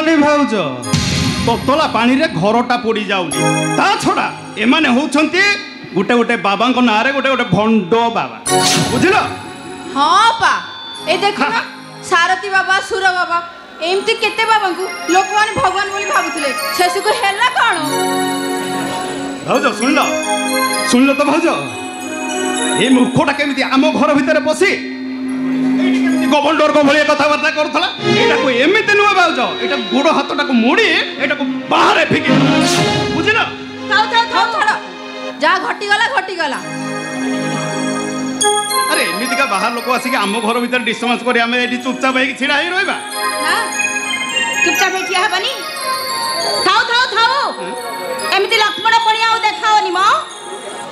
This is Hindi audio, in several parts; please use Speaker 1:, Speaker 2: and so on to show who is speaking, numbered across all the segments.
Speaker 1: रे भाउज ततला पानी रे घरटा पड़ी जाउनी ता छड़ा एमाने होउछंती गुटे गुटे बाबा को नारे गुटे गुटे भंड बाबा बुझिलो।
Speaker 2: हाँ पा ए देखो ना सारथी बाबा सुर बाबा एमती केते बाबा को लोक माने भगवान बोली भाबुतले शेष को हेला कोन
Speaker 1: भाउज सुनलो तो भाउज ए मूर्खटा केमिति आम घर भितर पसी गवंडर को भलिया कथाबार्ता करूला एटा को एमिति नुआ भाउज एटा गोड़ हाथटा को मोड़ी एटा को बाहर फेंकी बुझिलो।
Speaker 2: थाओ छाड़ जा घटी गला
Speaker 1: अरे एमिति का बाहर लोक आसी आम घर भितर डिस्टर्बेंस करी आमे एठी चुपचाप होई छिड़ा ही रहबा
Speaker 2: ना चुपचाप बैठिया हबनी। थाओ एमिति लक्ष्मण पड़िया आ देखाओनी म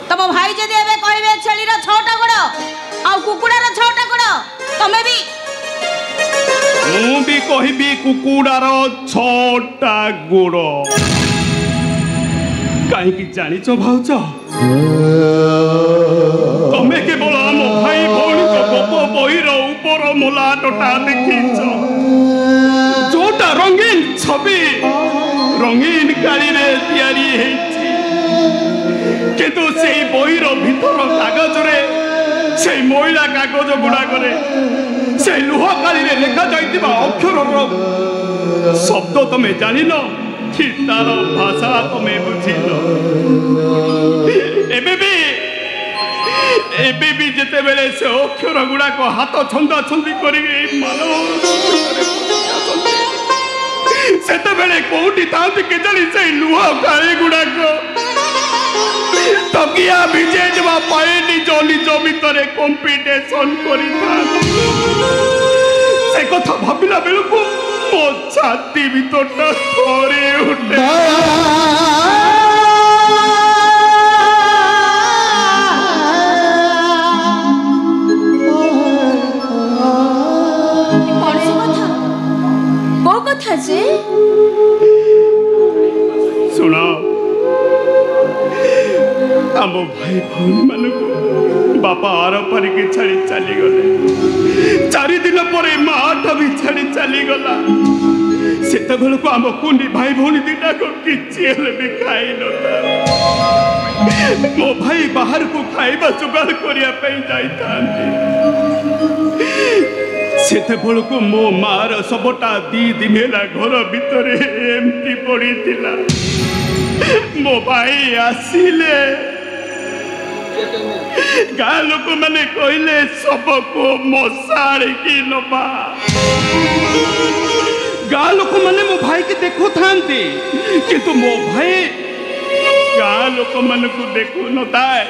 Speaker 2: तम भाई जदि एबे कहबे छेली रो 6टा गोड़ आ कुकुड़ा रो 6टा गोड़ तमे भी
Speaker 1: मु भी कहबी कुकुड़ा रो 6टा गोड़ काहे कि जानि छ भाउज तमे केवल आम भाई भौणी को गप बहिर ऊपर मोलाटटा देखिछ जोटा रंगीन छवि रंगीन काली रे तैयारी हेछि किंतु सेई बहिर भीतर कागज रे सेई मैला कागज गुडा करे सेई लुह काली रे लेखा जाइतिबा अक्षर रो शब्द तमे जानिनो कि तार भाषा तमे बुझिनो एबे भी जेते बेले से अक्षर गुडा को हाथ छंदा छंदी करी मानव सेते बेले कोउटी तांती के जली से लुह काली गुडा को तकिया विजय जवा पाए निज निज भितर कंपिटिशन करी से कथा भाबिला बेलको मो छाती भितरटा थरे उठे
Speaker 2: कौन सी कथा वो कथा जे
Speaker 1: सुना आम भाई भौणी मान बापा आर पारिके छाड़ी चली गले 4 दिन पर माठ भी छाड़ी चली गला सेत को आम कुंडी भाई भौणी दीटा को किछि भी खाई न मो भाई बाहर को खाइबा जुगाड़ करिया पे जाई थांती सेत को मो मार सबटा 2 दिन हेला घर भितर एमती पड़ी थिला मो भाई आसिले गाँ लोक मैंने कहले सबको मशाड़ी की नबा गाँ लोक मैंने मो भाई के देखो थांती किंतु मो भाई गाँ लोक मान को देखु न थाए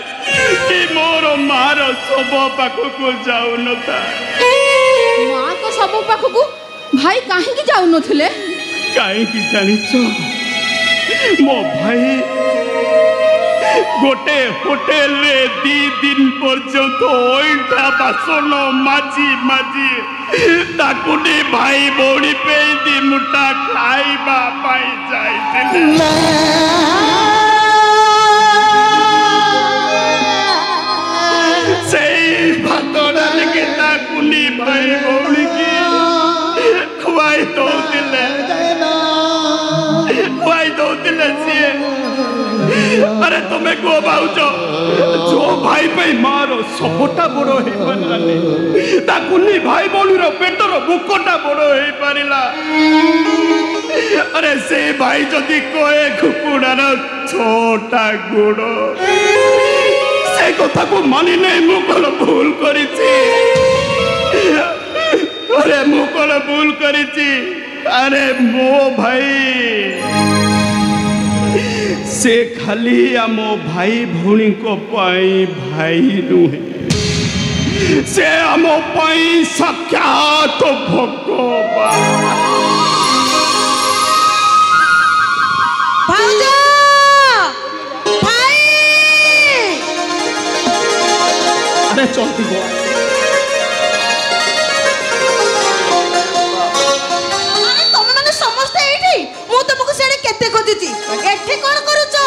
Speaker 1: कि मोर मार सब पाखक जाऊ न थाए
Speaker 2: मां को सब पाखक भाई काहे की जाऊ नथिले
Speaker 1: काहे की जानिछ मो भाई गोटे होटेल रे 2 दिन पर्यंत ओइठा बासन माजी ताकुनी भाई बौड़ी पे 2 मुठा खाइबा पाई जाइतिले सेई भातरा लेके ताकुनी भाई बौड़ी की खुआई दो दिले से अरे तुम्हें को भाउज जो भाई पे मारो सबटा बड़ हे पारलानी ताकुनी भाई बौणी रो पेटर बुकटा बड़ हे पारिला अरे से भाई जदी कोए कुकुडार 6टा गोड़ से कथा को मानी नहीं मु कोन भूल करिछि अरे मु कोन भूल करिछि अरे मो भाई से खाली आम भाई भौणी को पाई भाई नुहे से आम पाई साक्षात भगवान
Speaker 2: भाई
Speaker 1: अरे चलती गो
Speaker 2: समस्ते एठी मु तुमको सेडे केते खोजुची एठी कोन करूचो।